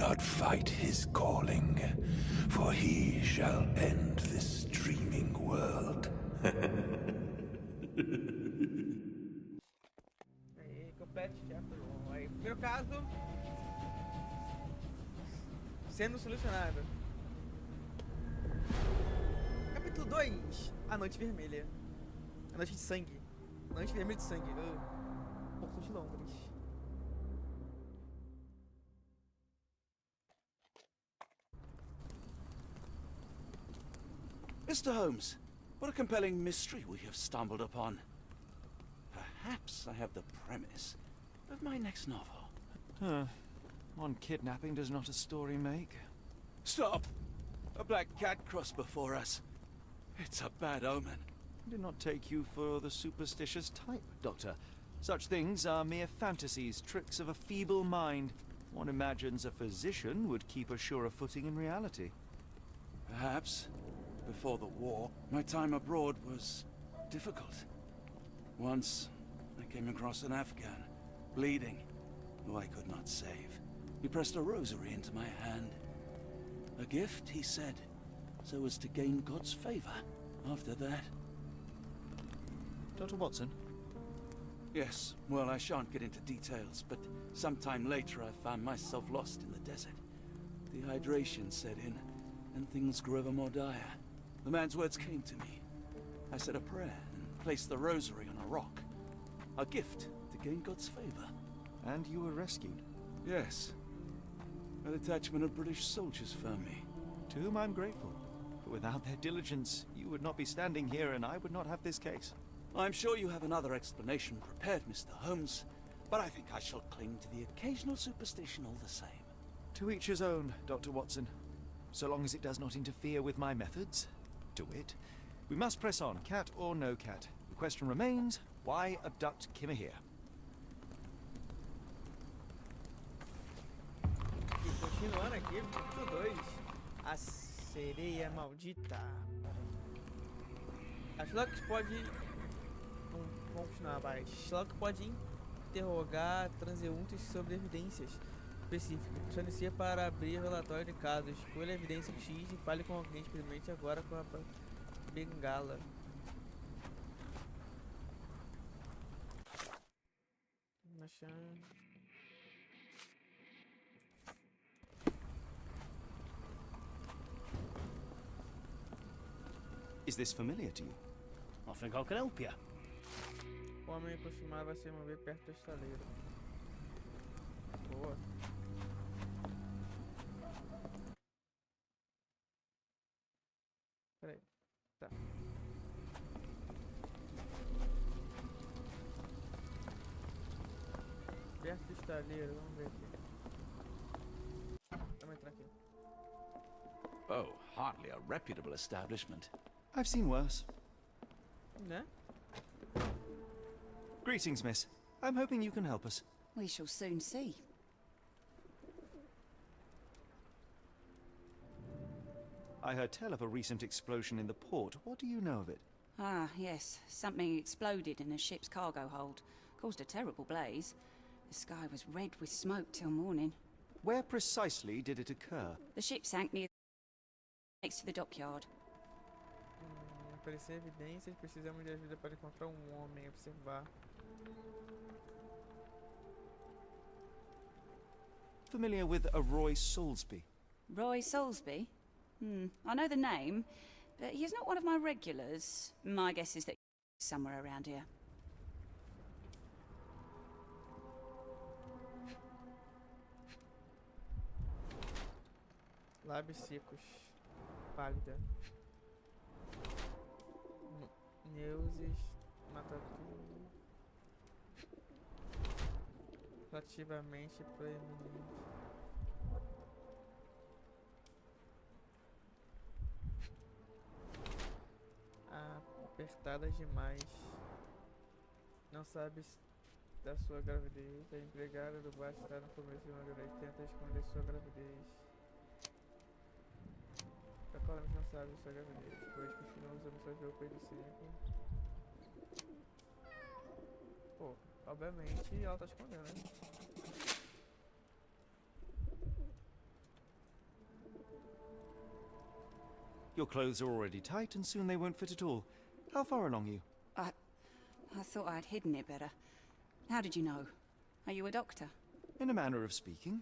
not fight his calling, for he shall end this dreaming world. Aí, complete chapter 1. Aí, primeiro caso sendo solucionado. Capítulo 2. A noite vermelha. A noite de sangue. A noite vermelha de sangue. Porto de Londres. Mr. Holmes, what a compelling mystery we have stumbled upon. Perhaps I have the premise of my next novel. One kidnapping does not a story make. Stop! A black cat crossed before us. It's a bad omen. I did not take you for the superstitious type, Doctor. Such things are mere fantasies, tricks of a feeble mind. One imagines a physician would keep a surer footing in reality. Perhaps, before the war, my time abroad was difficult. Once, I came across an Afghan, bleeding, who I could not save. He pressed a rosary into my hand. A gift, he said, so as to gain God's favor. After that... Dr. Watson? Yes, well, I shan't get into details, but sometime later I found myself lost in the desert. Dehydration set in, and things grew ever more dire. The man's words came to me. I said a prayer and placed the rosary on a rock. A gift to gain God's favor. And you were rescued? Yes. A detachment of British soldiers found me. To whom I'm grateful. For without their diligence, you would not be standing here and I would not have this case. I'm sure you have another explanation prepared, Mr. Holmes, but I think I shall cling to the occasional superstition all the same. To each his own, Dr. Watson. So long as it does not interfere with my methods, to wit, we must press on, cat or no cat. The question remains, why abduct Kimmer here? E continuando aqui, capítulo 2. A sereia maldita. A Sherlock pode... Vamos continuar, vai. Sherlock pode interrogar transeuntes sobre evidências específicas. Solicite para abrir relatório de casos. Escolha a evidência X e fale com alguém. Experimente agora com a bengala. Vamos achar... Is this familiar to you? I think I can help you. O homem costumava se mover perto do estaleiro. Boa. Peraí. Tá. Perto do estaleiro, vamos ver aqui. Vamos entrar aqui. Oh, hardly a reputable establishment. I've seen worse. Né? Greetings, miss. I'm hoping you can help us. We shall soon see. I heard tell of a recent explosion in the port. What do you know of it? Ah, yes. Something exploded in a ship's cargo hold. Caused a terrible blaze. The sky was red with smoke till morning. Where precisely did it occur? The ship sank next to the dockyard. Aparecer evidências, precisamos de ajuda para encontrar homem, observar. Familiar with a Roy Soulsby? Roy Soulsby? I know the name, but he's not one of my regulars. My guess is that he's somewhere around here. Lábios secos. Pálida. Neuses. Mata tudo. Relativamente proeminente. Apertada demais. Não sabe da sua gravidez. A empregada do bar está no começo de uma gravidez. Tenta esconder sua gravidez. Claramente não sabe da sua gravidez, pois continua usando suas roupas de sempre. Pô, obviamente ela tá escondendo, né? Your clothes are already tight and soon they won't fit at all. How far along are you? I thought I'd hidden it better. How did you know? Are you a doctor? In a manner of speaking.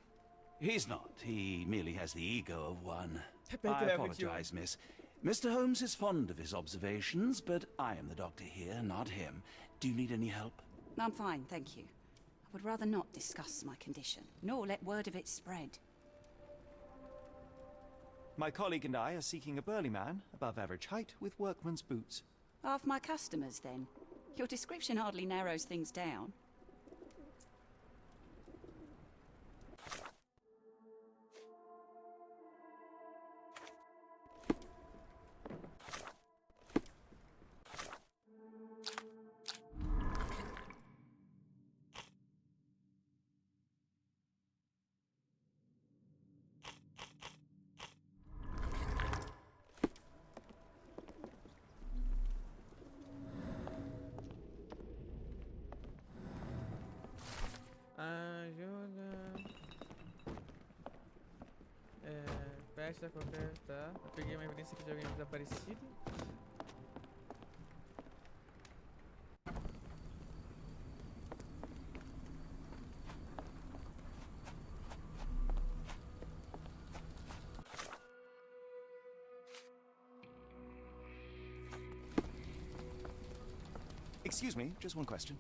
He's not. He merely has the ego of one. Better I have apologize, miss. Mr. Holmes is fond of his observations, but I am the doctor here, not him. Do you need any help? I'm fine, thank you. I would rather not discuss my condition, nor let word of it spread. My colleague and I are seeking a burly man, above average height, with workman's boots. Half my customers, then. Your description hardly narrows things down. Ajuda. Peça qualquer. Tá. Eu peguei uma evidência aqui de alguém desaparecido. Excuse me, just one question.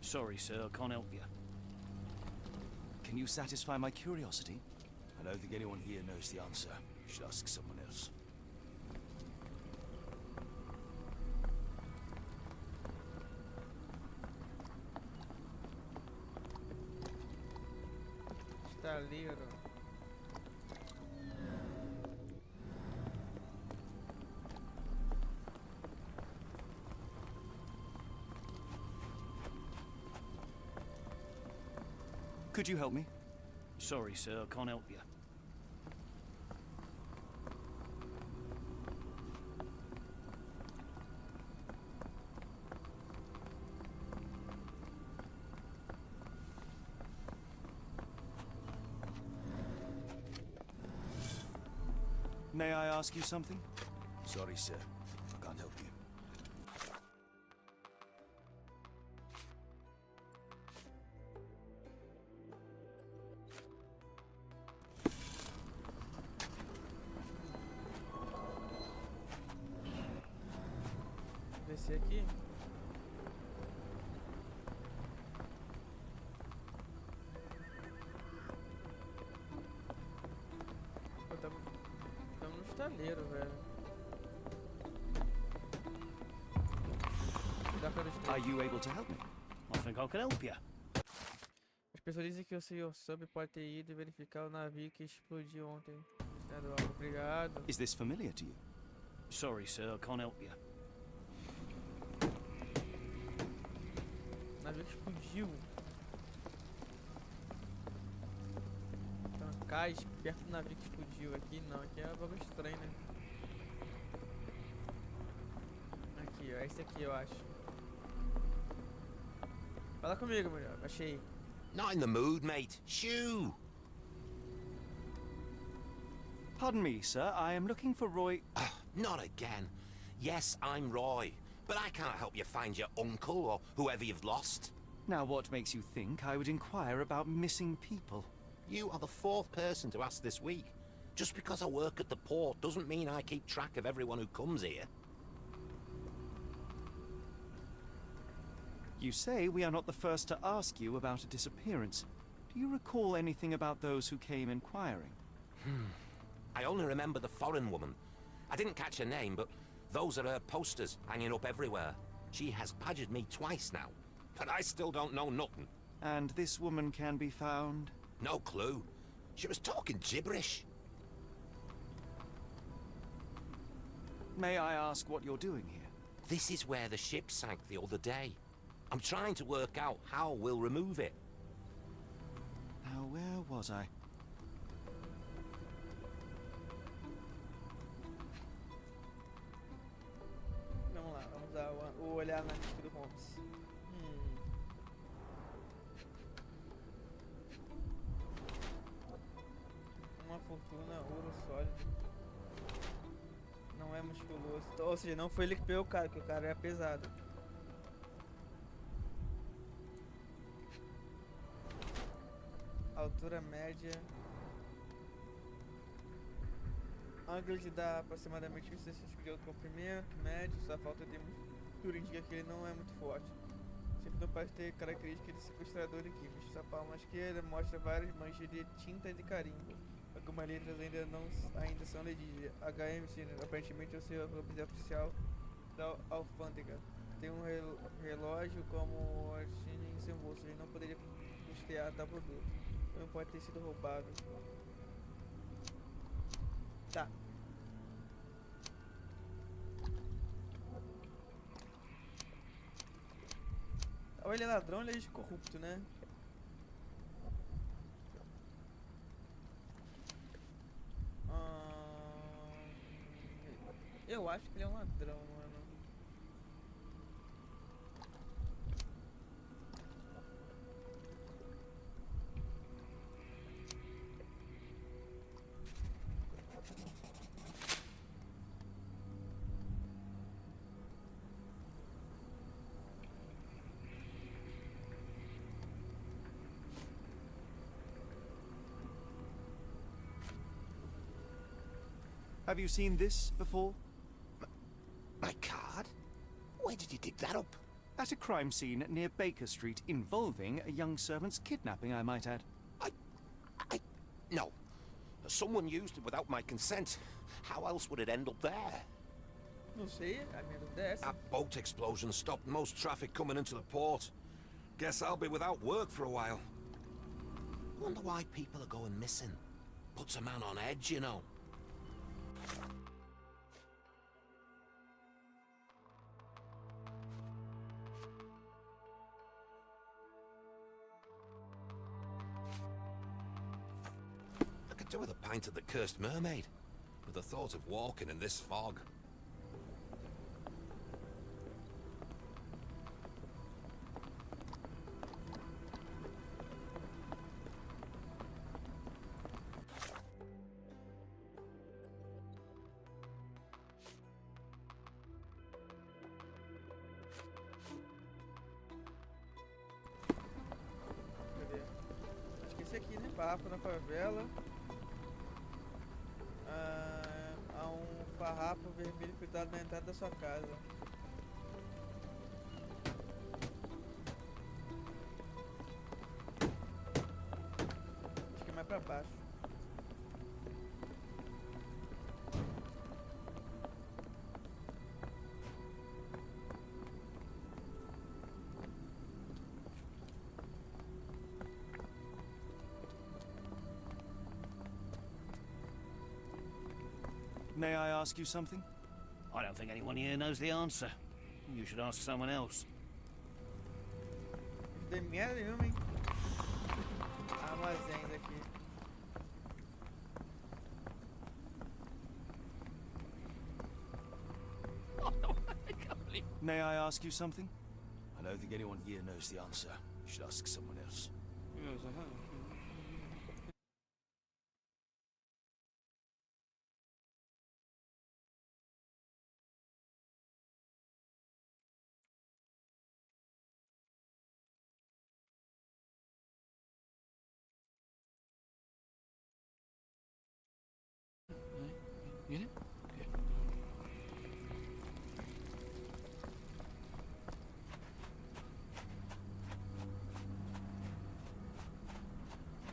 Sorry, sir, I can't help you. Can you satisfy my curiosity? I don't think anyone here knows the answer. You should ask someone else. Estaleiro. Could you help me? Sorry, sir, I can't help you. May I ask you something? Sorry, sir. I can't help you. Descer aqui. Pô, tamo no estaleiro, velho. Dá pra Are you able to help me? I think I can help you. As pessoas dizem que o senhor Sub pode ter ido verificar o navio que explodiu ontem. Obrigado. Is this familiar to you? Sorry, sir, I can't help you. O navio que explodiu. Então, cais perto do navio que explodiu. Aqui não, aqui é algo estranho, né? Aqui, ó, esse aqui eu acho. Fala comigo, mulher. Achei. Not in the mood, mate. Shoo! Pardon me, sir. I am looking for Roy. Not again. Yes, I'm Roy, but I can't help you find your uncle or whoever you've lost. Now, what makes you think I would inquire about missing people? You are the fourth person to ask this week. Just because I work at the port doesn't mean I keep track of everyone who comes here. You say we are not the first to ask you about a disappearance. Do you recall anything about those who came inquiring? I only remember the foreign woman. I didn't catch her name, but those are her posters hanging up everywhere. She has badgered me twice now, but I still don't know nothing. And this woman can be found? No clue. She was talking gibberish. May I ask what you're doing here? This is where the ship sank the other day. I'm trying to work out how we'll remove it. Now, where was I? Vamos lá, vamos dar o olhar na lista do Holmes. Uma fortuna, ouro sólido. não é musculoso. Então, ou seja, não foi ele que pegou o cara, que o cara é pesado. Altura média. Ângulo de dar aproximadamente 1,60 de comprimento, médio. Sua falta de musculatura indica que ele não é muito forte. Sempre não parece ter características de sequestrador de químicos. Sua palma esquerda mostra várias manchas de tinta de carimbo. Algumas letras ainda são legíveis. HMC, aparentemente é o seu nome oficial da alfândega. Tem um relógio como em seu bolso. Ele não poderia custear tal produto. Não pode ter sido roubado. Tá. Ou ele é ladrão ou ele é corrupto, né? Eu acho que ele é um ladrão, mano. Have you seen this before? My card? Where did you dig that up? At a crime scene near Baker Street involving a young servant's kidnapping, I might add. No. Someone used it without my consent. How else would it end up there? Não sei, a minha dúvida é essa. That boat explosion stopped most traffic coming into the port. Guess I'll be without work for a while. Wonder why people are going missing. Puts a man on edge, you know. I could do with a pint of the cursed mermaid, with the thought of walking in this fog. Cadê? Acho que esse aqui, né? Papo na favela. Há um farrapo vermelho pintado na entrada da sua casa. Acho que é mais pra baixo. May I ask you something? I don't think anyone here knows the answer. You should ask someone else. Não tem merda nenhuma, hein? Armazéns aqui. May I ask you something? I don't think anyone here knows the answer. You should ask someone else.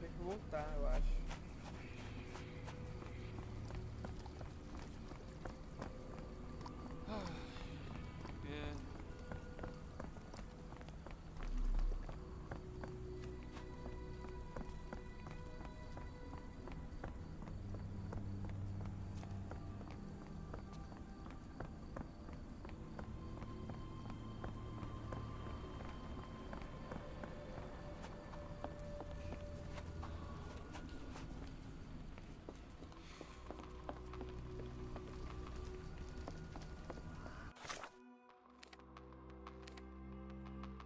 Tem que voltar, eu acho.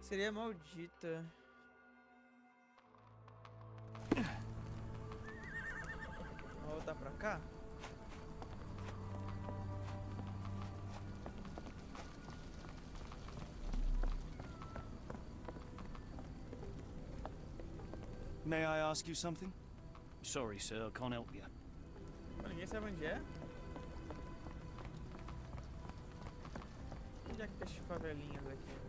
Seria maldita. Vamos voltar pra cá? May I ask you something? Sorry, sir, I can't help you. Pô, ninguém sabe onde é? Onde é que tá as favelinhas aqui, mano?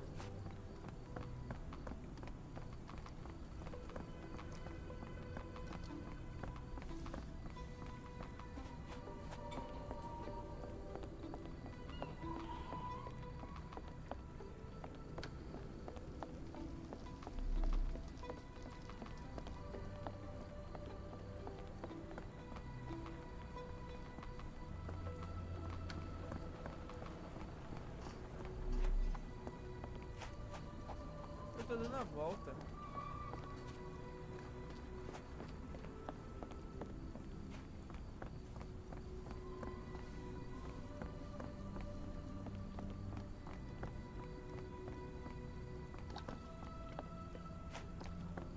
Eu tô dando a volta.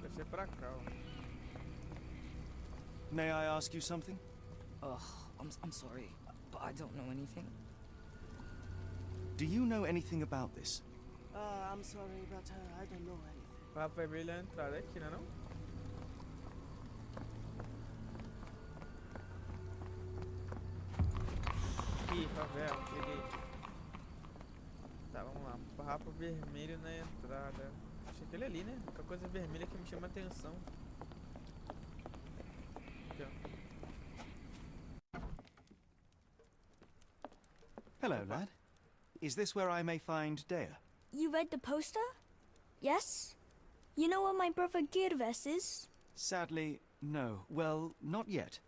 Deve ser pra cá, ó. May I ask you something? Ugh, I'm sorry, but I don't know anything. Do you know anything about this? I'm sorry, but I don't know anything. Papo vermelho é a entrada aqui, né não? Ih, favela, peguei. Tá, vamos lá. Papo vermelho na entrada. Acho que aquele ali, né? Qualquer coisa vermelha que me chama a atenção. Aqui, ó. Hello, lad. Is this where I may find Dea? You read the poster? Yes? You know where my brother Girves is? Sadly, no. Well, not yet.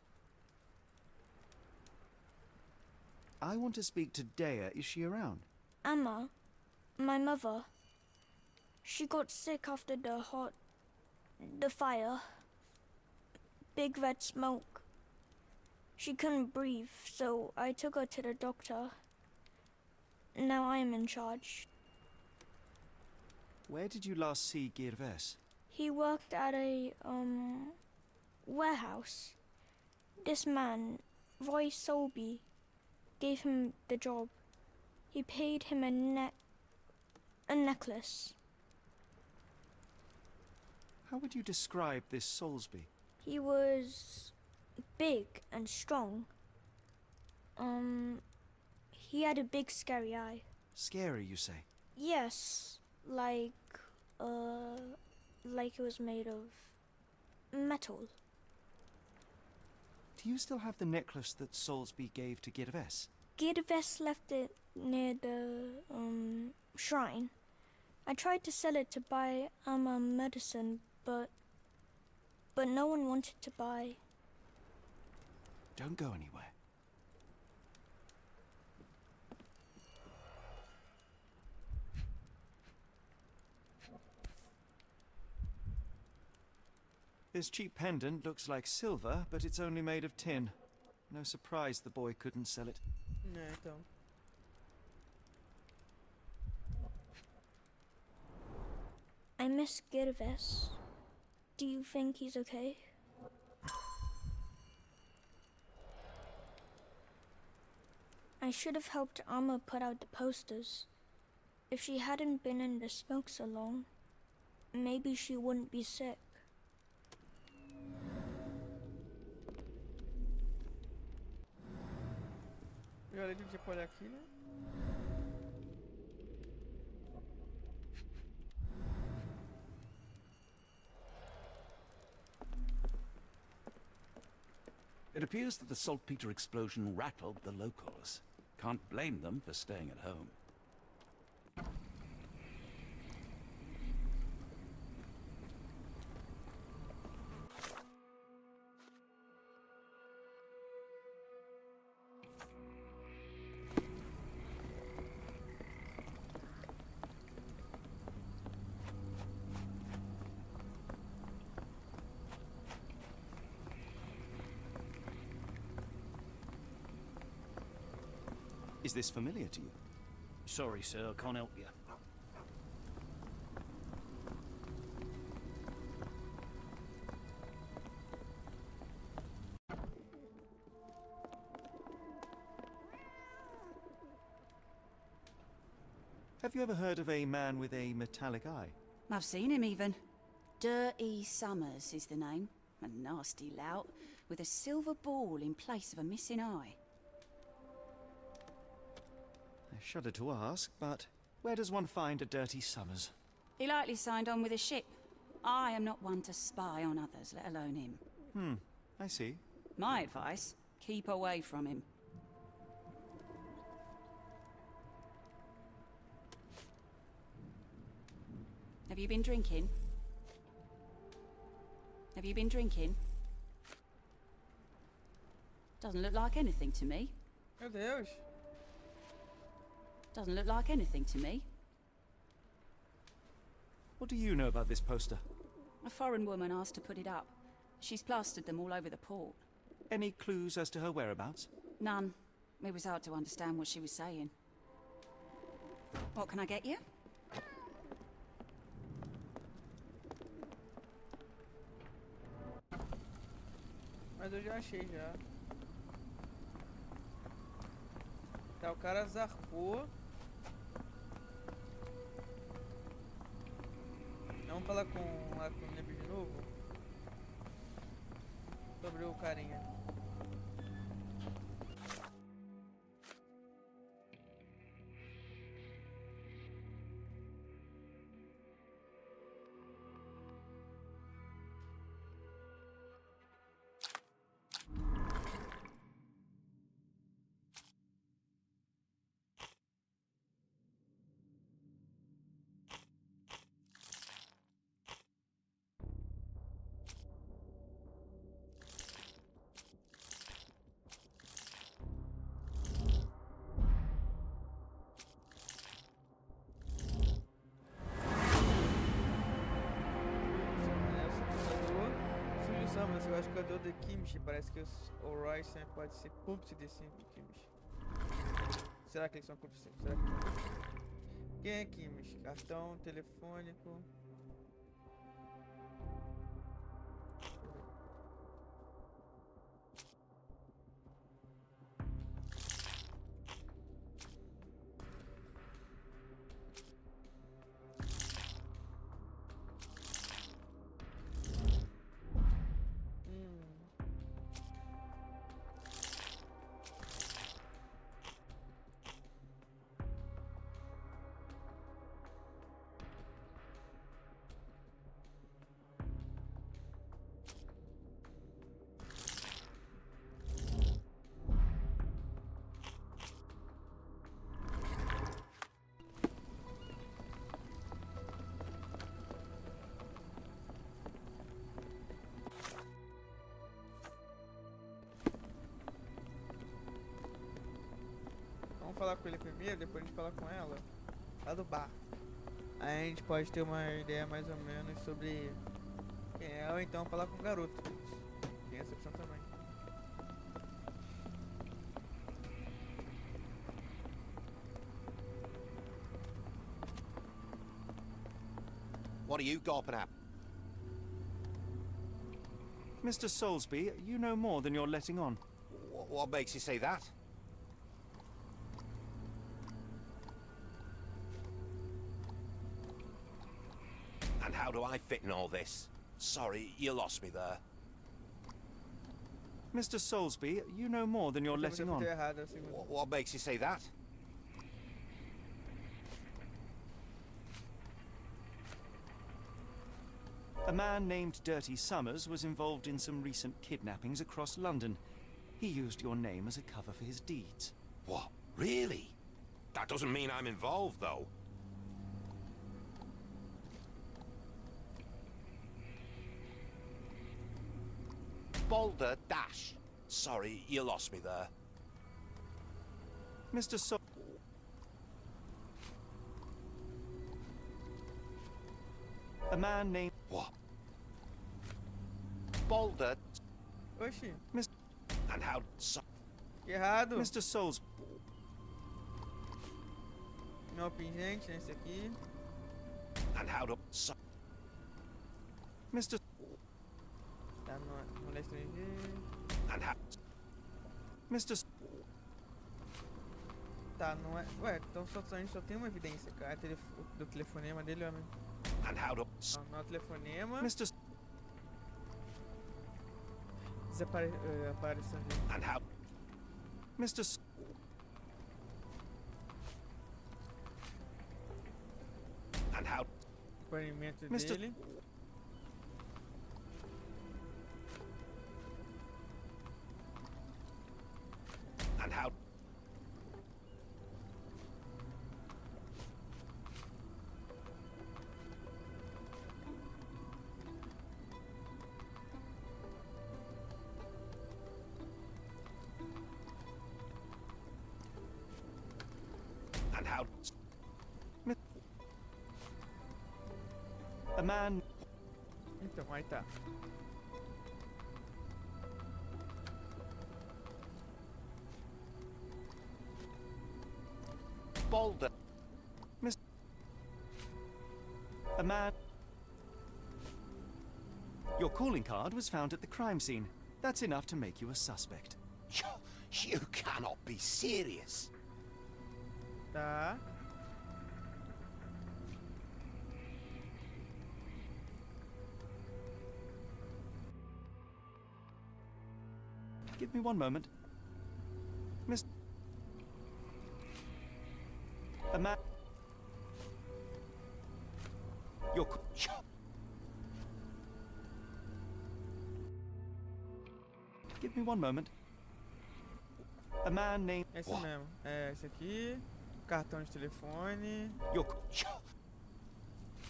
I want to speak to Dea. Is she around? Amma, my mother. She got sick after the fire. Big red smoke. She couldn't breathe, so I took her to the doctor. Now I am in charge. Where did you last see Girves? He worked at a, warehouse. This man, Roy Solby, gave him the job. He paid him a necklace. How would you describe this Soulsby? He was big and strong. He had a big scary eye. Scary, you say? Yes, like it was made of metal. Do you still have the necklace that Soulsby gave to Girves? Girves left it near the, shrine. I tried to sell it to buy Amma medicine, but no one wanted to buy. Don't go anywhere. This cheap pendant looks like silver, but it's only made of tin. No surprise the boy couldn't sell it. É, então. I miss Girves. Do you think he's okay? I should have helped Amma put out the posters. If she hadn't been in the smoke so long, maybe she wouldn't be sick. E olha, a gente pode olhar aqui, né? It appears that the saltpeter explosion rattled the locals. Can't blame them for staying at home. Is this familiar to you? Sorry, sir, I can't help you. Have you ever heard of a man with a metallic eye? I've seen him even. Dirty Summers is the name. A nasty lout, with a silver ball in place of a missing eye. I shudder to ask, but where does one find a Dirty Summers? He likely signed on with a ship. I am not one to spy on others, let alone him. I see. My advice, keep away from him. Have you been drinking? Have you been drinking? Doesn't look like anything to me. Meu Deus. Doesn't look like anything to me. What do you know about this poster? A foreign woman asked to put it up. She's plastered them all over the port. Any clues as to her whereabouts? None. It was hard to understand what she was saying. What can I get you? Mas eu já achei já. Tá, o cara zarpou. Vamos falar com o Neb de novo. Sobre o carinha. Mas eu acho que o jogador de Kimchi parece que o Roy sempre pode ser cúmplice desse Kimchi. Será que eles são cúmplices? Será que... Quem é Kimchi? Cartão telefônico. Vamos falar com ele primeiro, depois a gente fala com ela. Lá do bar. Aí a gente pode ter uma ideia mais ou menos sobre quem é, ou então falar com o garoto. Tem essa opção também. What are you gawping at? Mr. Soulsby, you know more than you're letting on. What makes you say that? And how do I fit in all this? Sorry, you lost me there. Mr. Soulsby, you know more than you're letting on. What makes you say that? A man named Dirty Summers was involved in some recent kidnappings across London. He used your name as a cover for his deeds. What? Really? That doesn't mean I'm involved, though. Boulder Dash. Sorry, you lost me there. Mr. A man named... What? Boulder... Oxi. And how... Que errado. Mr. Souls... Não pingente nesse aqui. And how to... Mr. Tá no mulher estrangeira. And how... Mr. Tá, não é... Ué, então a gente só tem uma evidência, cara. Do telefonema dele, homem. And how to... No telefonema. Mr. Aparição de... And how... Mr. S And how... Depoimento Mr. dele. And how... And how... A man. Então, aí tá. Boulder. Mr. A man. Your calling card was found at the crime scene. That's enough to make you a suspect. You cannot be serious. Tá. Give me one moment. Miss... A man... Your... Give me one moment. A man named... É esse mesmo. É esse aqui. Cartão de telefone. Your...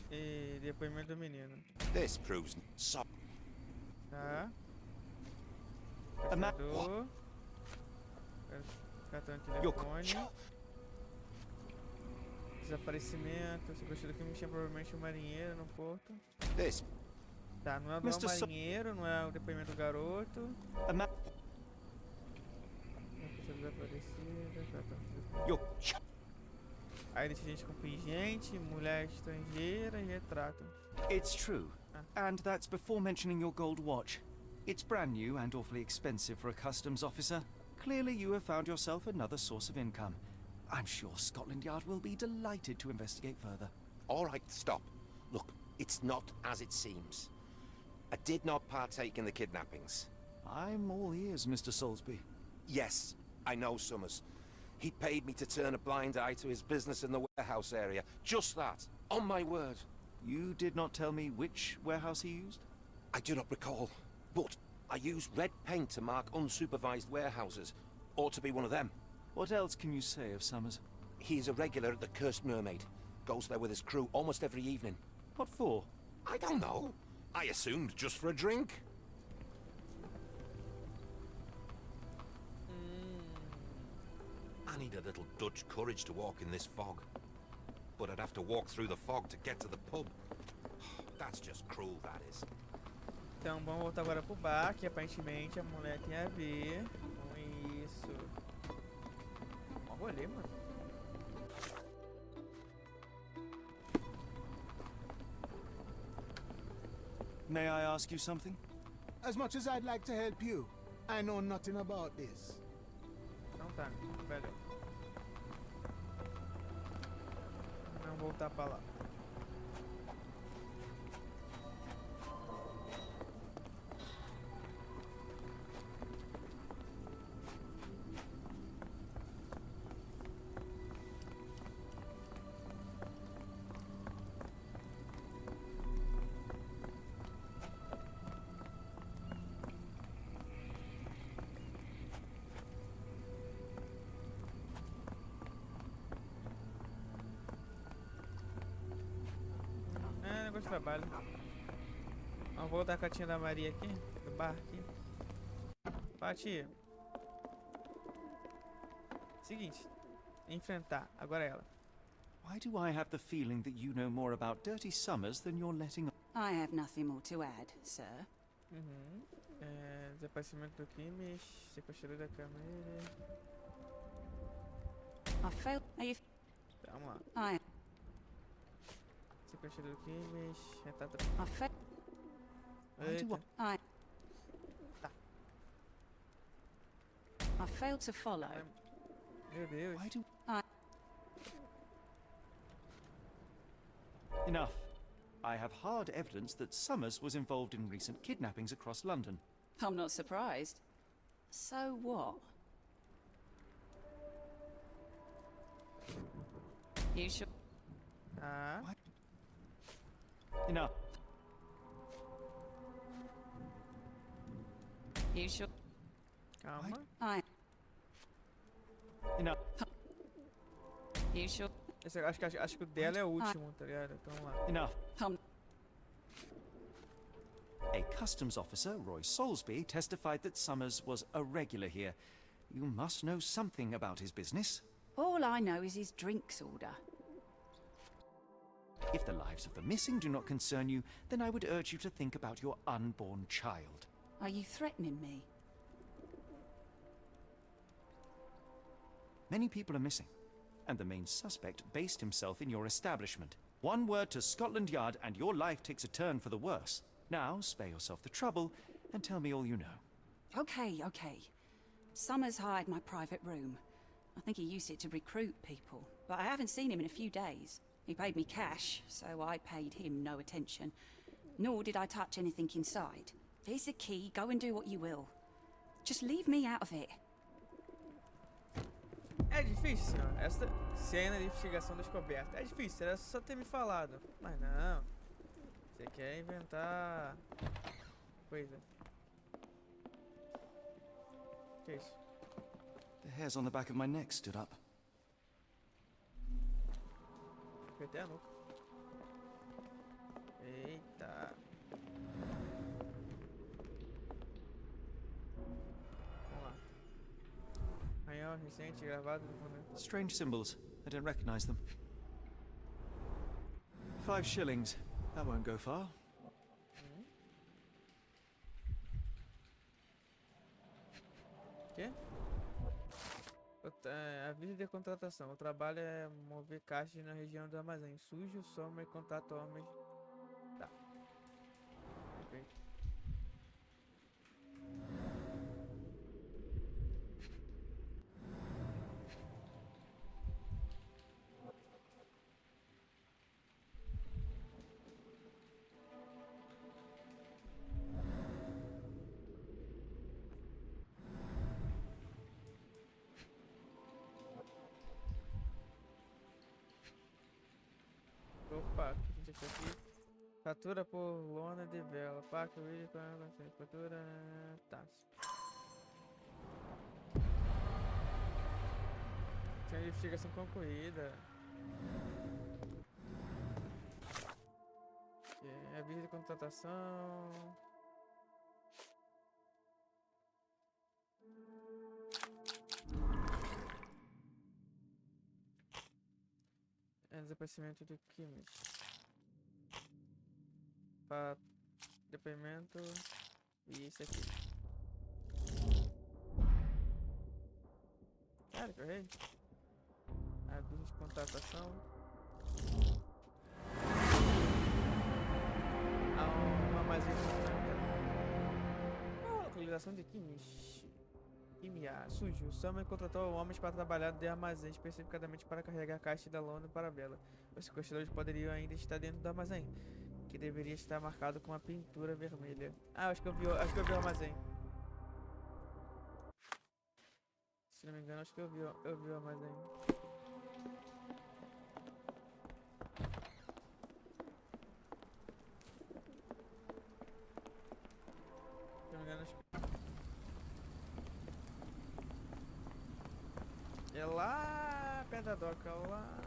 E depoimento do menino. This proves so... Tá. A man... Prestador. Cartão de Your... telefone. Desaparecimento. Se gostou do filme, tinha provavelmente um marinheiro no porto. This... Tá, não é do marinheiro, não é o depoimento do garoto. A man... Pessoa desaparecida, cartão de Your... telefone. Aí deixa gente com pingente, mulher estrangeira e retrato. It's true. And that's before mentioning your gold watch. It's brand new and awfully expensive for a customs officer. Clearly you have found yourself another source of income. I'm sure Scotland Yard will be delighted to investigate further. All right, stop. Look, it's not as it seems. I did not partake in the kidnappings. I'm all ears, Mr. Soulsby. Yes, I know Summers. He paid me to turn a blind eye to his business in the warehouse area. Just that. On my word. You did not tell me which warehouse he used? I do not recall. But I used red paint to mark unsupervised warehouses. Ought to be one of them. What else can you say of Summers? He's a regular at the Cursed Mermaid. Goes there with his crew almost every evening. What for? I don't know. I assumed just for a drink. I need a little Dutch courage to walk in this fog. But I'd have to walk through the fog to get to the pub. That's just cruel, that is. Então vamos voltar agora pro bar, que aparentemente a mulher tem a ver com isso. Ó, rolê, mano. May I ask you something? As much as I'd like to help you, I know nothing about this. Então tá, velho. Não voltar pra lá. Negócio de trabalho. Vamos voltar com a tia da Maria aqui, do bar aqui. Fala, tia. Seguinte, enfrentar, agora ela. Why do I have the feeling that you know more about Dirty Summers than you're letting on? I have nothing more to add, sir. Desaparecimento do crime, sequestrador da câmera. I failed. Are you? Vamos lá. I. Sequestrador do crime, retrato. I failed. Eita. I. Tá. I failed to follow. Meu Deus. Why do... I. Enough. I have hard evidence that Summers was involved in recent kidnappings across London. I'm not surprised. So what? You sure? Ah. Enough. You sure? Calma. Enough. You sure? Acho que o dela é o último, tá ligado? Então vamos lá. Enough. A customs officer, Roy Soulsby, testified that Summers was a regular here. You must know something about his business. All I know is his drinks order. If the lives of the missing do not concern you, then I would urge you to think about your unborn child. Are you threatening me? Many people are missing, and the main suspect based himself in your establishment. One word to Scotland Yard and your life takes a turn for the worse. Now, spare yourself the trouble and tell me all you know. Okay. Summers hired my private room. I think he used it to recruit people, but I haven't seen him in a few days. He paid me cash, so I paid him no attention. Nor did I touch anything inside. Here's the key, go and do what you will. Just leave me out of it. É difícil, senhor. Essa cena de investigação descoberta. É difícil, era só ter me falado. Mas não. Você quer inventar coisa. Que isso? The hairs on the back of my neck stood up. Apertei a nuca. Eita. Vamos lá. Arranhão recente gravado no momento. Strange symbols. I don't recognize them. 5 shillings. That won't go far. Quê? Aviso de contratação. O trabalho é mover caixas na região do armazém. Sujo, soma e contato homens. Tá. Perfeito. Opa, o que a gente achou aqui? Fatura por lona de vela. Paca, vídeo, fatura. Tá. Tinha investigação concluída. Aviso de contratação. Desaparecimento de químicos. Depoimento. E isso aqui. Cara, que eu errei. Aviso de contratação. Armazém localização de químicos. Química. Sujo. Summer contratou homens para trabalhar de armazém, especificamente para carregar a caixa da lona para a vela. Os sequestradores poderiam ainda estar dentro do armazém, que deveria estar marcado com uma pintura vermelha. Ah, acho que eu vi o armazém. Se não me engano, acho que eu vi o armazém. Se não me engano, acho que... É lá perto da doca, lá.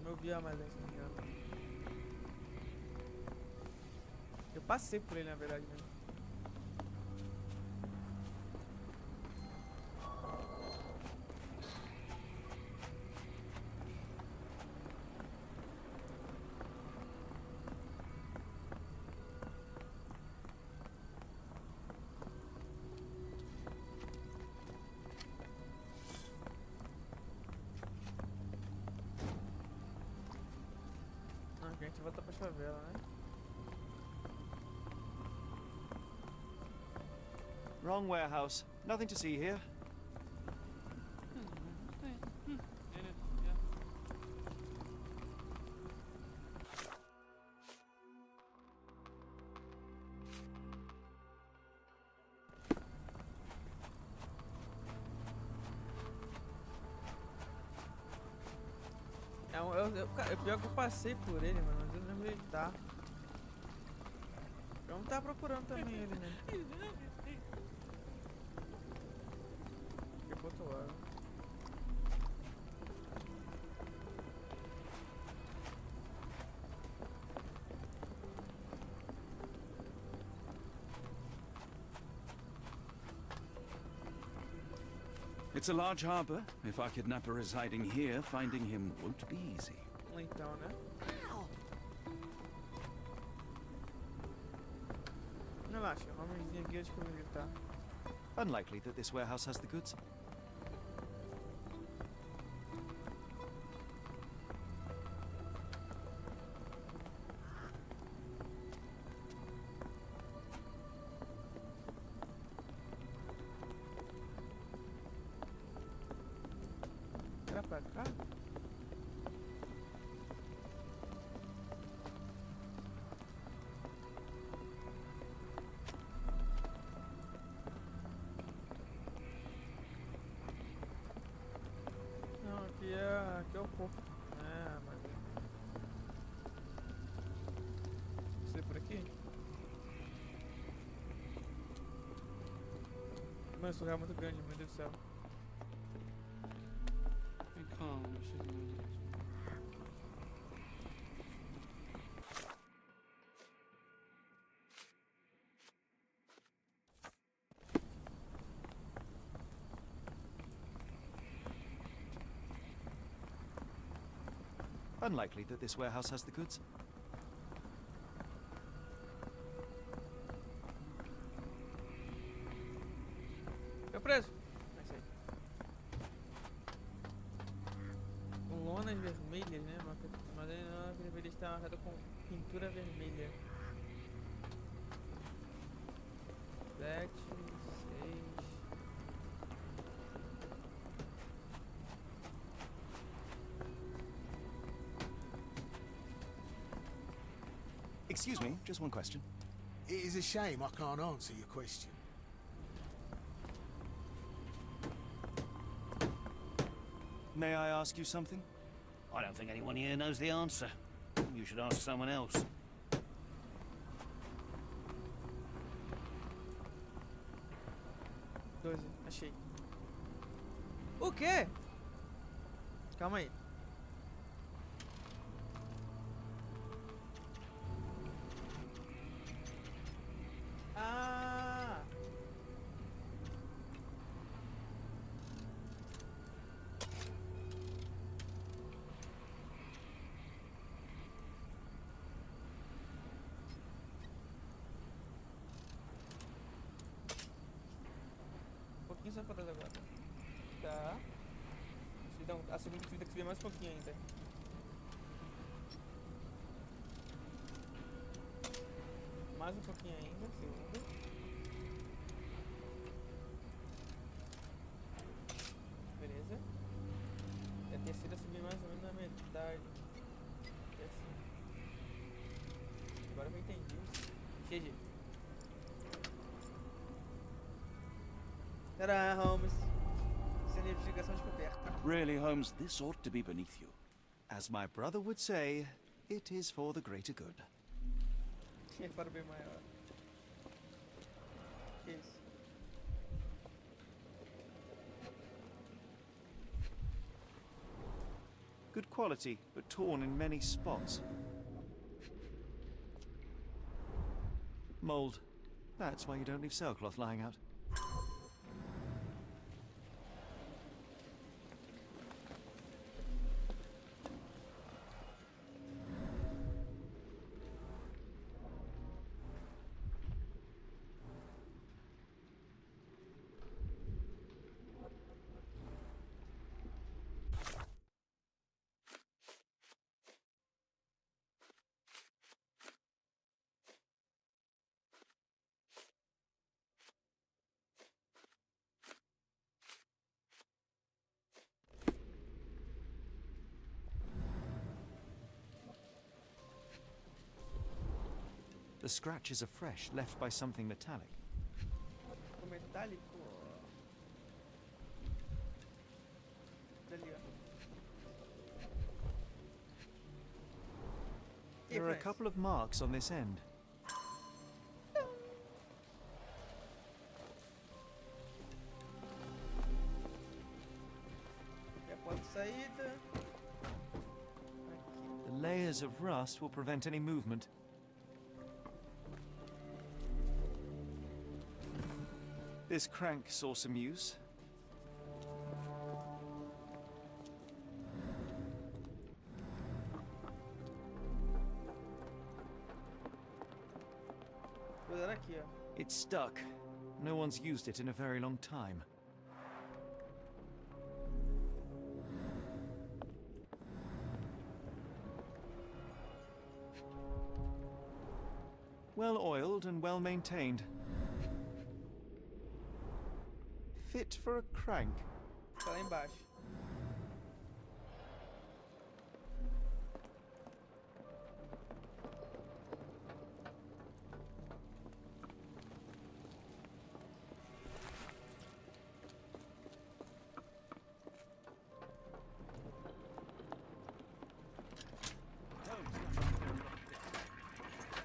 Não vi a mais se não me engano. Eu passei por ele na verdade, né? A gente volta pra favela, né? Wrong warehouse. Nothing to see here. Cara, pior que eu passei por ele, mano, mas eu não lembro onde ele tá. Vamos tá procurando também ele, né? Que botou água. It's a large harbor. If our kidnapper is hiding here, finding him won't be easy. Então, né? Relaxa, o homenzinho aqui acho que eu vou gritar. Unlikely that this warehouse has the goods. Era pra cá? Não, aqui é o porto. É, mas... Isso é por aqui? Mano, esse lugar é muito grande, meu Deus do céu. Calma, deixa eu ver. Unlikely that this warehouse has the goods. Eu preso. É isso aí. Lonas vermelhas, né? Mas aí a vermelha está marcada com pintura vermelha. 7, 6. Excuse me, just one question. It is a shame I can't answer your question. May I ask you something? I don't think anyone here knows the answer. You should ask someone else. 12, achei. O quê? Calma aí. Ah! Um pouquinho só para agora. Tá. Então, a segunda tem que subir mais um pouquinho ainda. Mais um pouquinho ainda, segunda. Beleza. E a terceira subir mais ou menos na metade. É assim. Agora eu entendi. GG. Tadá, Holmes. Sem investigação descoberta. Really, Holmes, this ought to be beneath you. As my brother would say, it is for the greater good. Para o bem maior. Que isso? Good quality, but torn in many spots. Mold. That's why you don't leave sailcloth lying out. The scratches are fresh, left by something metallic. O metálico. Dali, ó. There are a couple of marks on this end. Aqui é a porta de saída. The layers of rust will prevent any movement. This crank saw some use. Vou dar aqui, ó. It's stuck. No one's used it in a very long time. Well oiled and well maintained. Fit for a crank. Tá lá embaixo.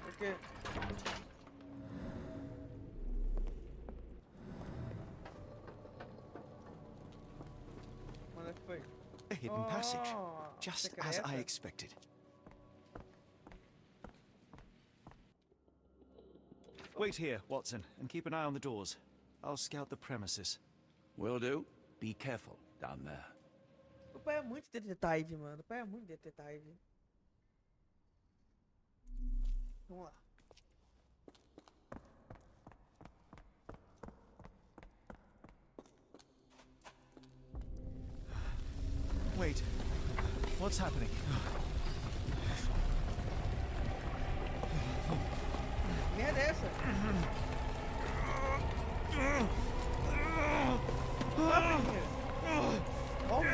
Por quê? Onde é que foi? A hidden passage, Oh, just as I secreta. expected. Wait here, Watson, and keep an eye on the doors. I'll scout the premises. Will do. Be careful down there. O pai é muito detetive, mano. O pai é muito detetive. Vamos lá. Wait, what's happening? Que merda é essa? Holmes?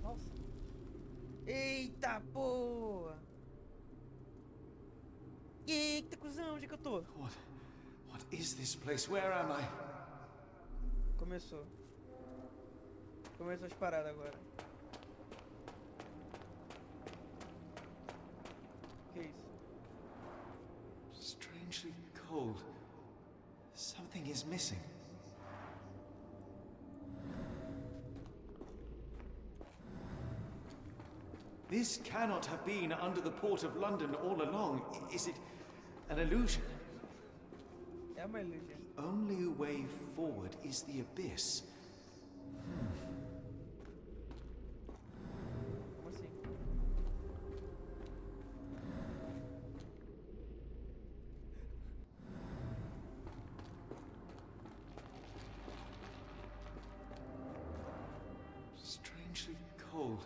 Nossa. Eita porra! Eita cuzão, onde é que eu tô? What is this place? Where am I? Começou. Começou as paradas agora. Que isso? Strangely cold. Something is missing. This cannot have been under the port of London all along. Is it an illusion? É uma ilusão. The only way forward is the abyss. Como assim? Strangely cold.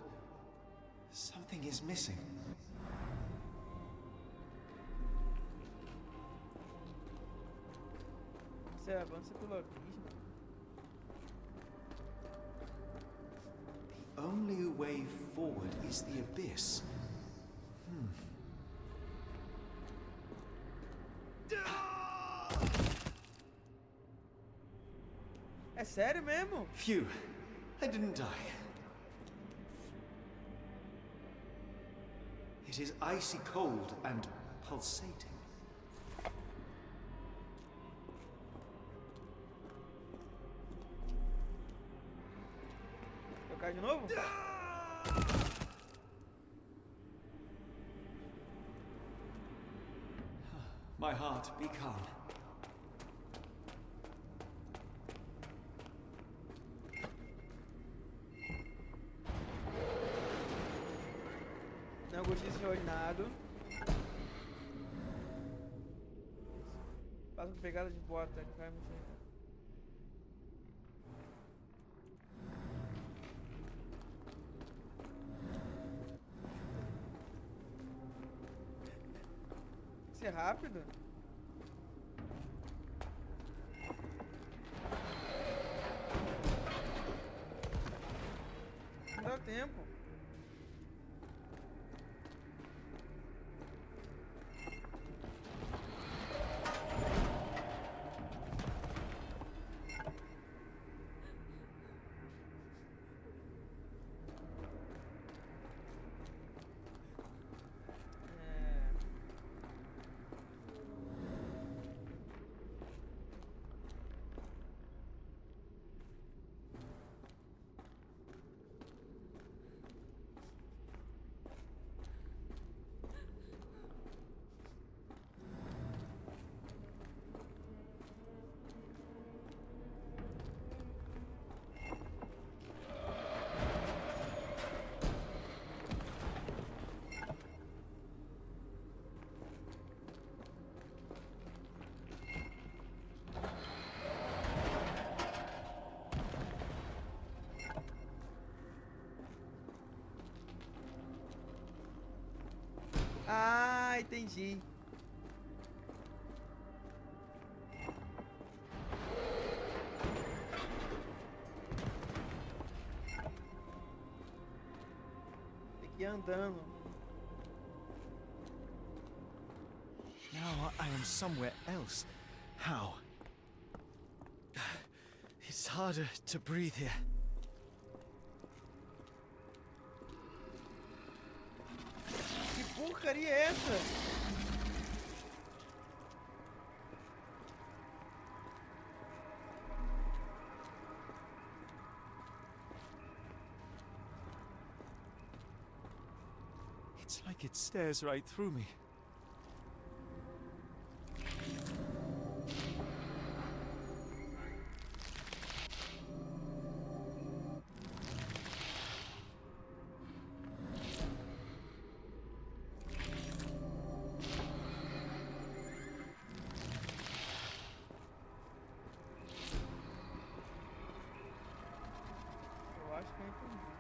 Something is missing. Você avança pelo abismo. The only way forward is the abyss. É sério mesmo? Phew, I didn't die. It is icy cold and pulsating. Tocar de novo? My heart, be calm. Não gostei desse ornado. Passa por pegada de bota, cai muito bem. Tem que ser rápido. Não dá tempo. Ah, entendi. Tem que ir andando. Now I am somewhere else. How? It's harder to breathe here. Que porcaria é essa? It's like it stares right through me. Eu acho que eu entendi.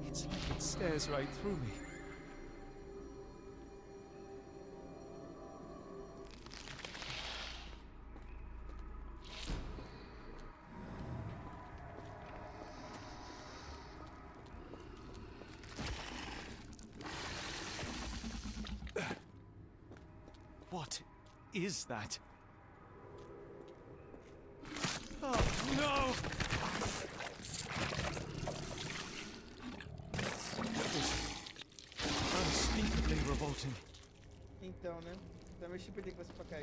It's like it stares right through me. What is that? Oh, no! That was unspeakably revolting. Então, né? Também achei que você pra cá.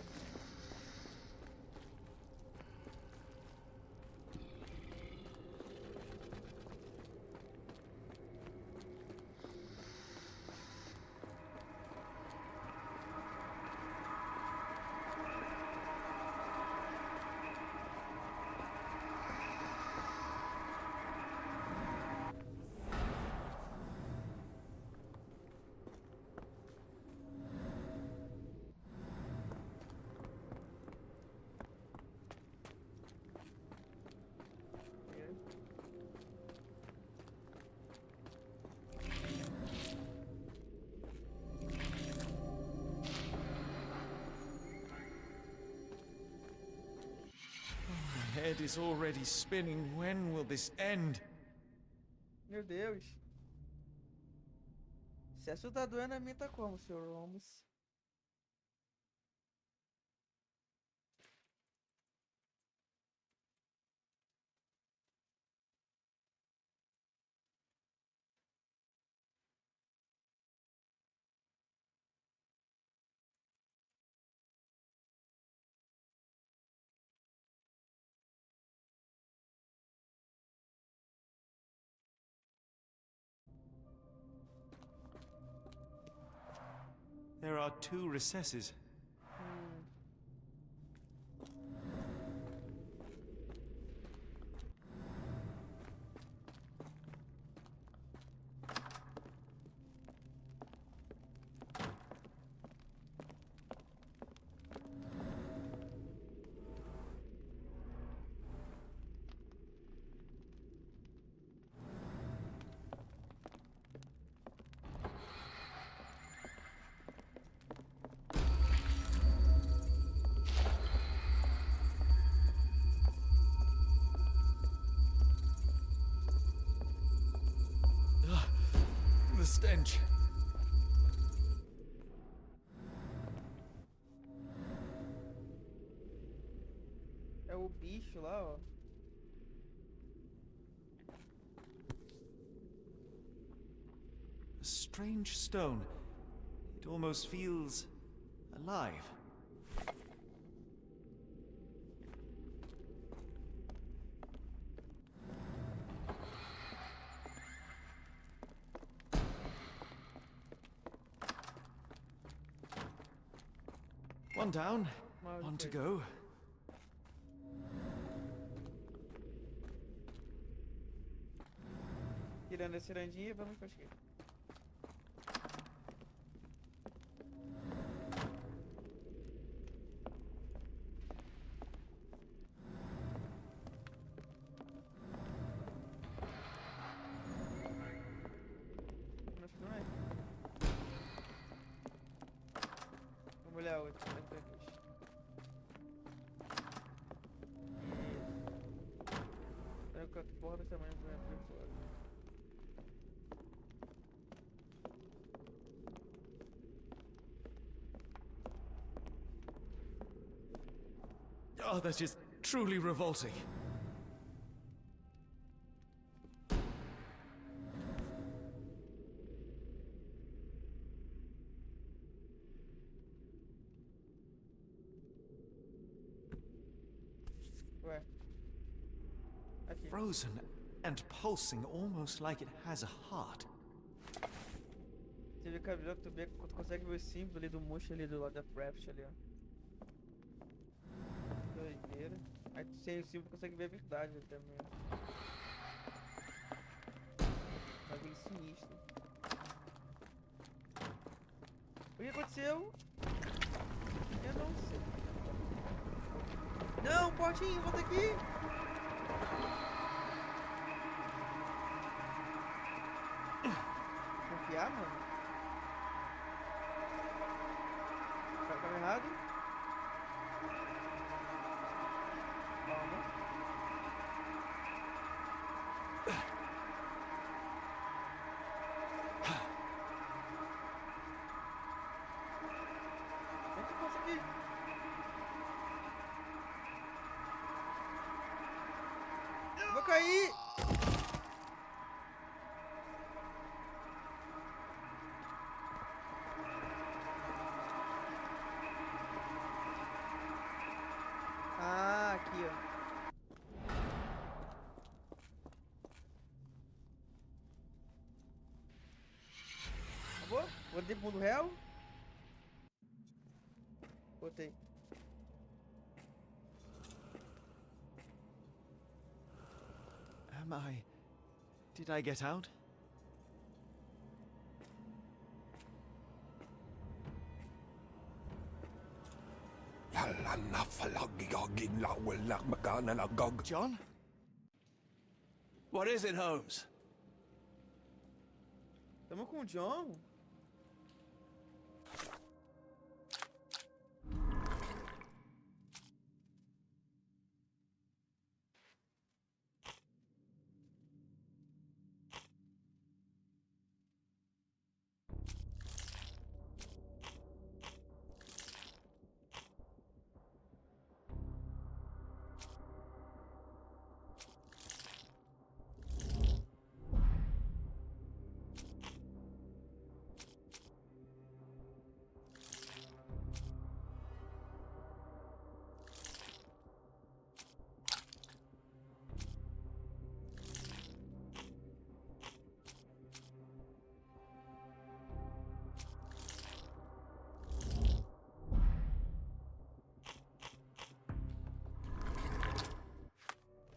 My head is already spinning. When will this end? Meu Deus. Se essa tá doendo, a minha tá como, Sr. Holmes? There are two recesses. The stench. É o bicho lá, ó. A strange stone. It almost feels alive. One down, one to go. Tirando a cirandinha, vamos pra esquerda. Acho que não é. Vamos olhar a outra. Com a porra do tamanho do meu fora. Oh, that is truly revolting. Where? Aqui. Frozen and pulsing almost like it has a heart. Você vê o cabelo que tu consegue ver o símbolo ali do mocho ali do lado da Craft ali, ó. Doideira. Aí tu sem o símbolo consegue ver a verdade ali também. Bagulho sinistro. O que aconteceu? Eu não sei. Não, Portinho, volta aqui! Confiar, mano? Tá errado? Calma. Como é que eu consegui? Eu vou cair! Ah, aqui, ó. Acabou? Botei pro mundo real? Botei. Am I... Did I get out? John? What is it, Holmes? Tamo com o John?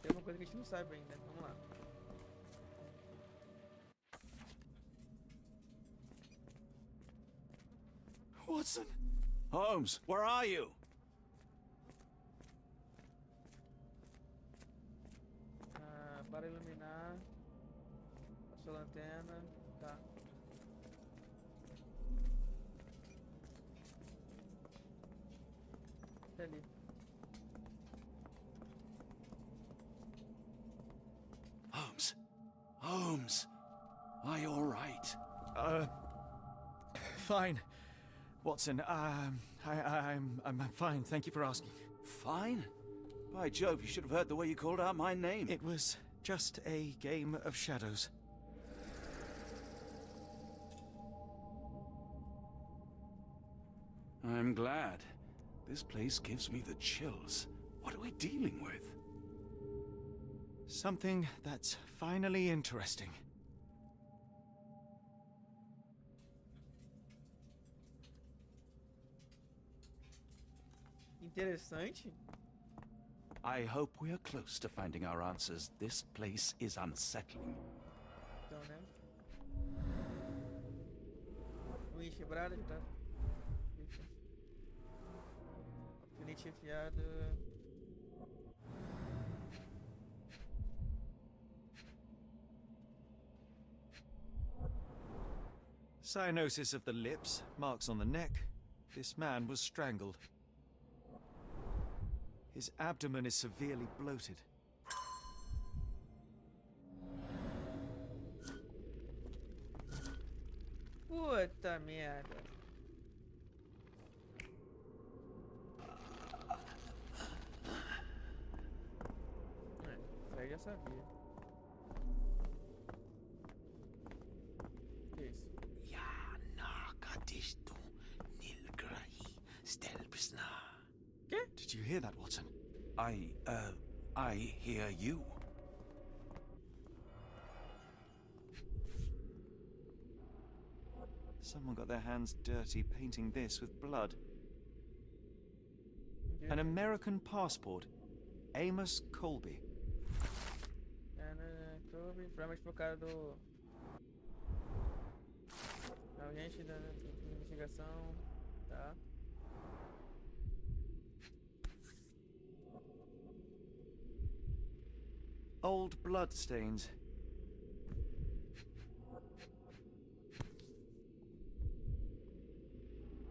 Tem uma coisa que a gente não sabe ainda. Vamos lá. Watson? Holmes, where are you? Ah, para iluminar. Passou a lanterna. Tá. Tá ali. Holmes. Holmes. Are you all right? Fine. Watson, I'm fine, thank you for asking. Fine? By Jove, you should have heard the way you called out my name. It was just a game of shadows. I'm glad. This place gives me the chills. What are we dealing with? Something that's finally interesting. Interessante. I hope we are close to finding our answers. This place is unsettling. Então, né? quebrada, tá? Alfinete afiado. Cyanosis of the lips, marks on the neck. This man was strangled. His abdomen is severely bloated. Puta merda. Isso aí já sabia. Que isso? Did you hear that, Watson? I hear you. Someone got their hands dirty painting this with blood. An American passport. Amos Colby. Colby, provavelmente por causa do... agente da investigação, tá? Old blood stains.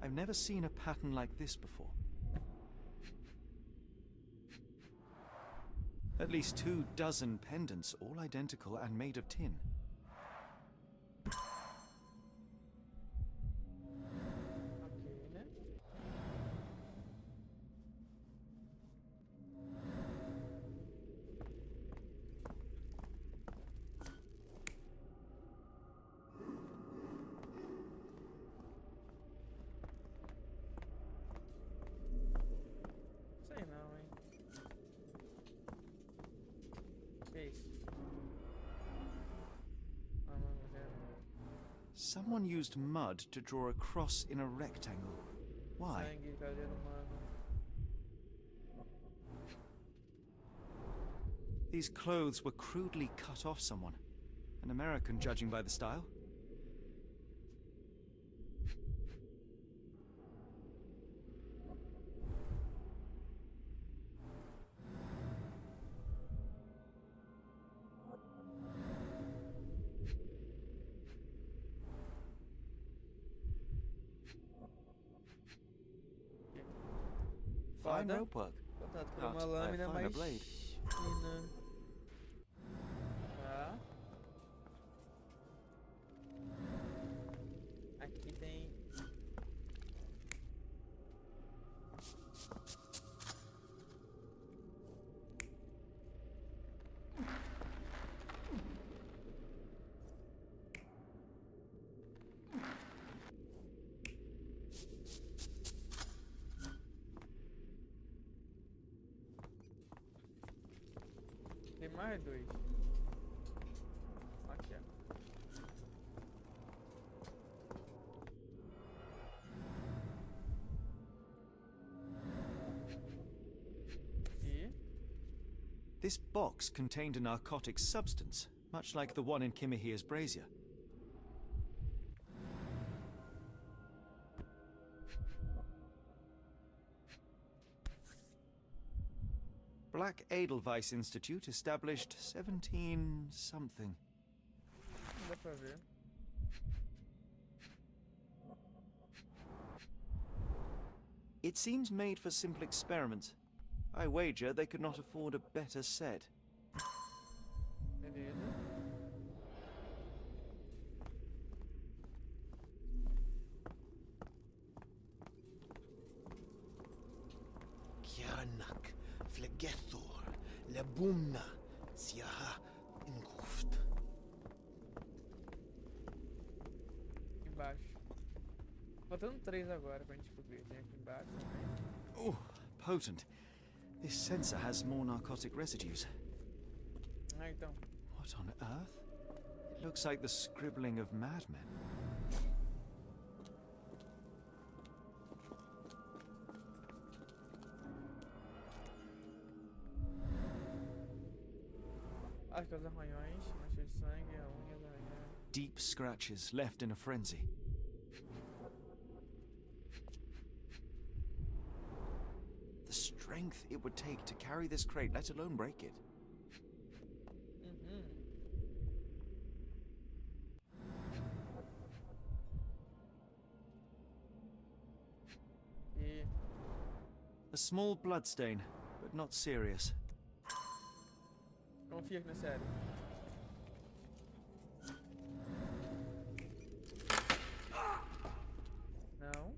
I've never seen a pattern like this before. At least 24 pendants, all identical and made of tin. Sei não, hein? Que isso? Vamos ver. Someone used mud to draw a cross in a rectangle. Why? Sangue, cadeira humana. These clothes were crudely cut off someone. An American, judging by the style. Fine rope work. Contato por Cut uma by a lâmina finer mais blade. fina. Tá. Aqui tem... Tem mais dois. Aqui, ó. E... This box contained a narcotic substance, much like the one in Kimihira's brazier. Black Edelweiss Institute, established 17-something. Não dá pra ver. It seems made for simple experiments. I wager they could not afford a better set. Beleza. Kianak, Flegethor, Lebumna, Siaha, Ingruft. Embaixo. Faltando 3 agora pra gente descobrir. Tem aqui embaixo. Oh, potent. This sensor has more narcotic residues. Ah, então. What on earth? It looks like the scribbling of madmen. Acho que os arranhões, mancha de sangue, a unha do arranhão. Deep scratches left in a frenzy. strength it would take to carry this crate, let alone break it. E A small bloodstain, but not serious. confia que não é sério. Não.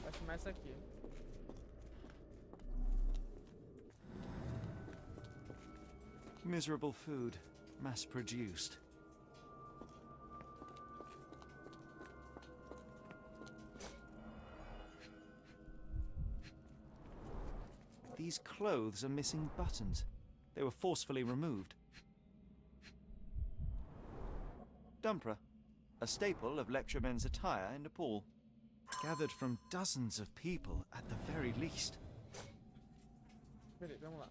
Vai chamar essa aqui. Miserable food, mass-produced. These clothes are missing buttons. They were forcefully removed. Dumpra, a staple of lecturemen's attire in Nepal. Gathered from dozens of people at the very least. Beleza, vamos lá.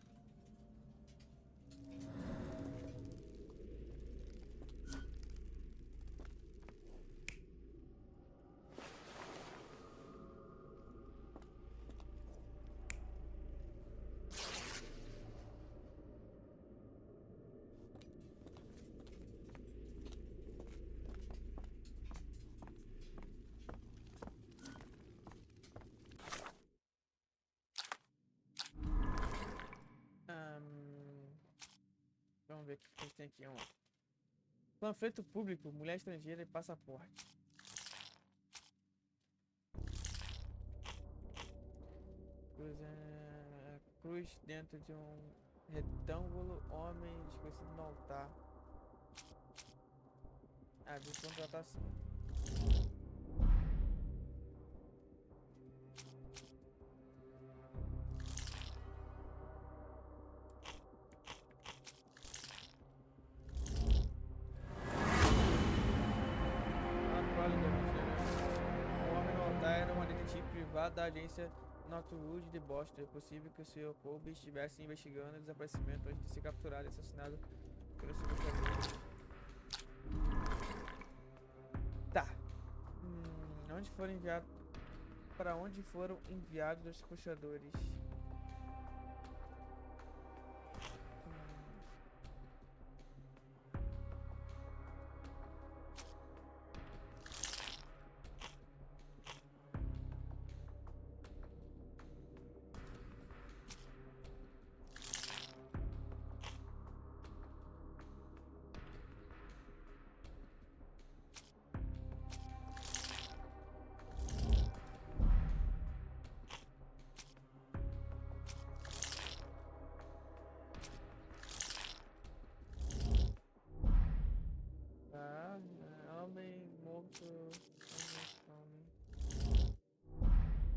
Vamos ver o que a gente tem aqui. Panfleto público, mulher estrangeira e passaporte. Cruz dentro de um retângulo, homem desconhecido no altar. Ah, de contratação. Da agência Northwood de Boston. É possível que o Sr. Colby estivesse investigando o desaparecimento antes de ser capturado e assassinado pelos sequestradores. Tá. Onde foram enviados? Para onde foram enviados os sequestradores?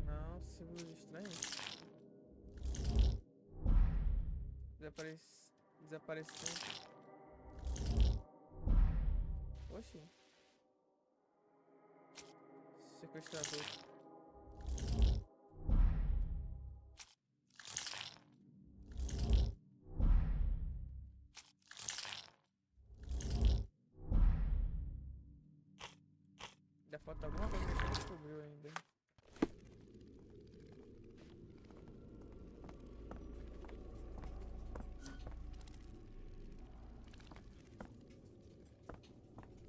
Não, símbolos estranhos. Desaparecendo. Oxi. Sequestrador. Ainda falta alguma coisa que a gente não descobriu ainda.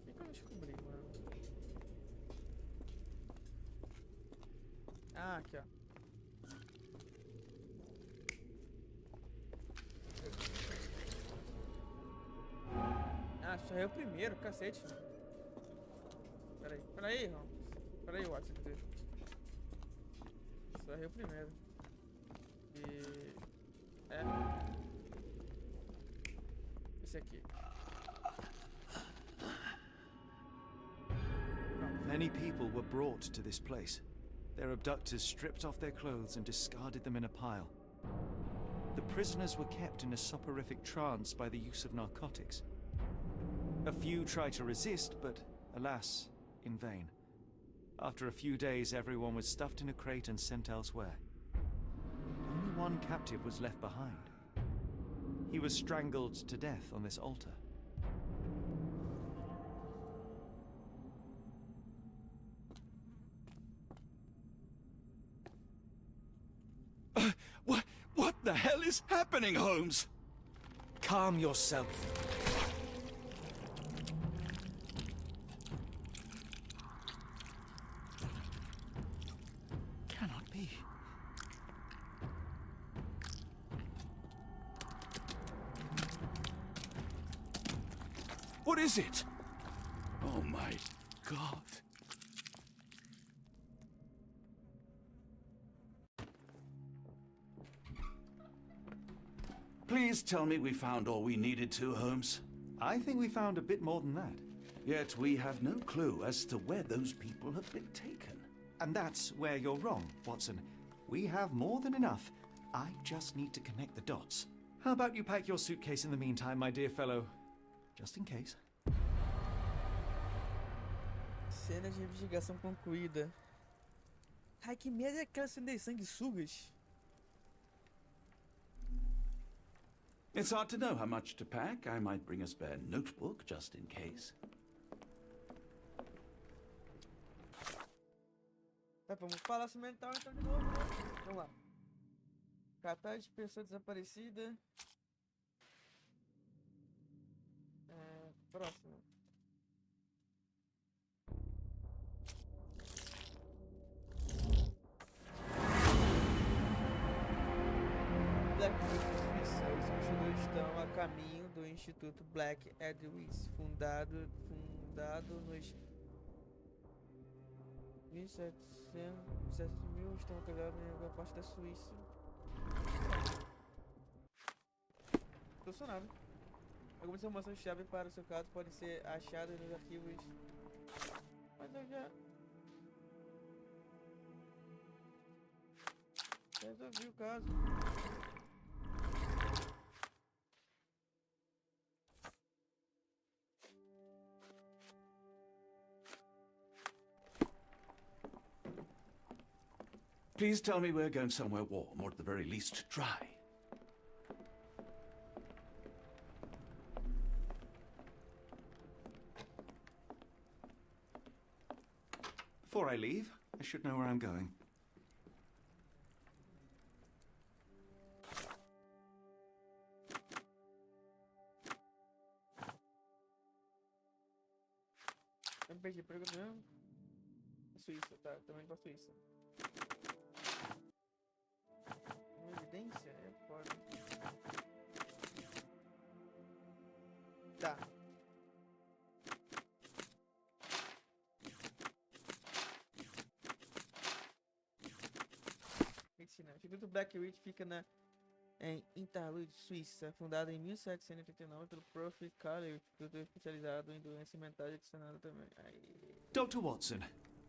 O que eu não descobri, mano? Ah, aqui, ó. Ah, só é o primeiro, cacete. Peraí, Holmes. Peraí, Watson. Só errei o primeiro. E... esse aqui. Many people were brought to this place. Their abductors stripped off their clothes and discarded them in a pile. The prisoners were kept in a soporific trance by the use of narcotics. A few tried to resist, but alas, in vain. After a few days, everyone was stuffed in a crate and sent elsewhere. Only one captive was left behind. He was strangled to death on this altar. the hell is happening, Holmes? Calm yourself. Cannot be. What is it? Oh my God. Please tell me we found all we needed to, Holmes. I think we found a bit more than that. Yet we have no clue as to where those people have been taken. And that's where you're wrong, Watson. We have more than enough. I just need to connect the dots. How about you pack your suitcase in the meantime, my dear fellow? Just in case. Cena de investigação concluída. Ai, que merda é aquela cena de sanguessugas? It's hard to know how much to pack. I might bring a spare notebook just in case. Tá, vamos falar mental então de novo, né? Vamos lá. Catar de pessoa desaparecida. Próximo. Os investidores estão a caminho do Instituto Black Edwards, fundado nos 1700 mil, estão localizados em alguma parte da Suíça. Funcionável. Algumas informações-chave para o seu caso podem ser achadas nos arquivos. Mas eu já resolvi o caso. Please tell me we're going somewhere warm, or at the very least dry. Before I leave, I should know where I'm going. Eu me perdi, perguntando. Suíça, tá, também pra Suíça. Uma evidência é foda. Tá. Medicina. O Instituto Black Ridge fica em Interlude, Suíça, fundado em 1789 pelo Prof. Carler, instituto especializado em doença mental e adicionado também. Dr. Watson,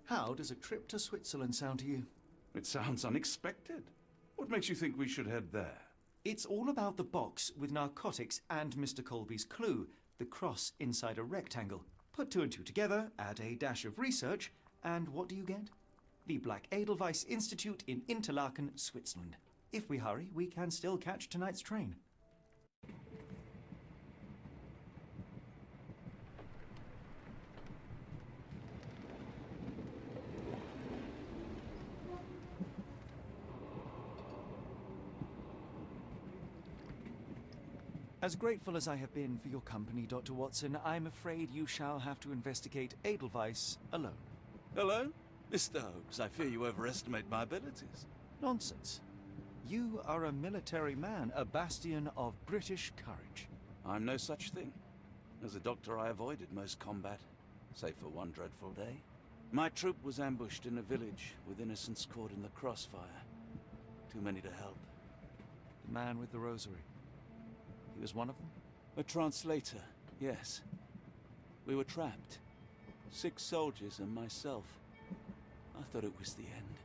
how does a trip to Switzerland sound to you? It sounds unexpected. What makes you think we should head there? It's all about the box with narcotics and Mr. Colby's clue, the cross inside a rectangle. Put two and two together, add a dash of research, and what do you get? The Black Edelweiss Institute in Interlaken, Switzerland. If we hurry, we can still catch tonight's train. As grateful as I have been for your company, Dr. Watson, I'm afraid you shall have to investigate Edelweiss alone. Alone? Mr. Holmes, I fear you overestimate my abilities. Nonsense. You are a military man, a bastion of British courage. I'm no such thing. As a doctor, I avoided most combat, save for one dreadful day. My troop was ambushed in a village, with innocents caught in the crossfire. Too many to help. The man with the rosary. He was one of them? A translator, yes. We were trapped. 6 soldiers and myself. I thought it was the end.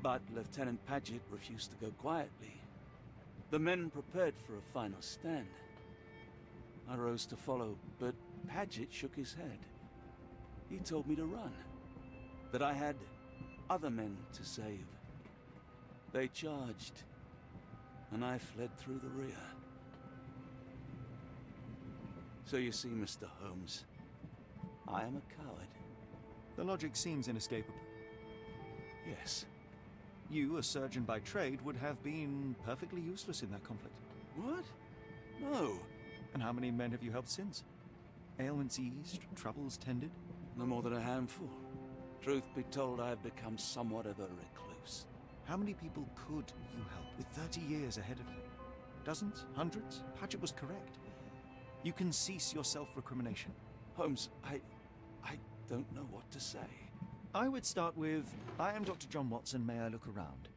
But Lieutenant Paget refused to go quietly. The men prepared for a final stand. I rose to follow, but Paget shook his head. He told me to run. That I had other men to save. They charged, and I fled through the rear. So you see, Mr. Holmes, I am a coward. The logic seems inescapable. Yes. You, a surgeon by trade, would have been perfectly useless in that conflict. What? No. And how many men have you helped since? Ailments eased, troubles tended? No more than a handful. Truth be told, I have become somewhat of a recluse. How many people could you help with 30 years ahead of you? Dozens? Hundreds? Paget was correct. You can cease your self-recrimination. Holmes, I don't know what to say. I would start with, I am Dr. John Watson, may I look around?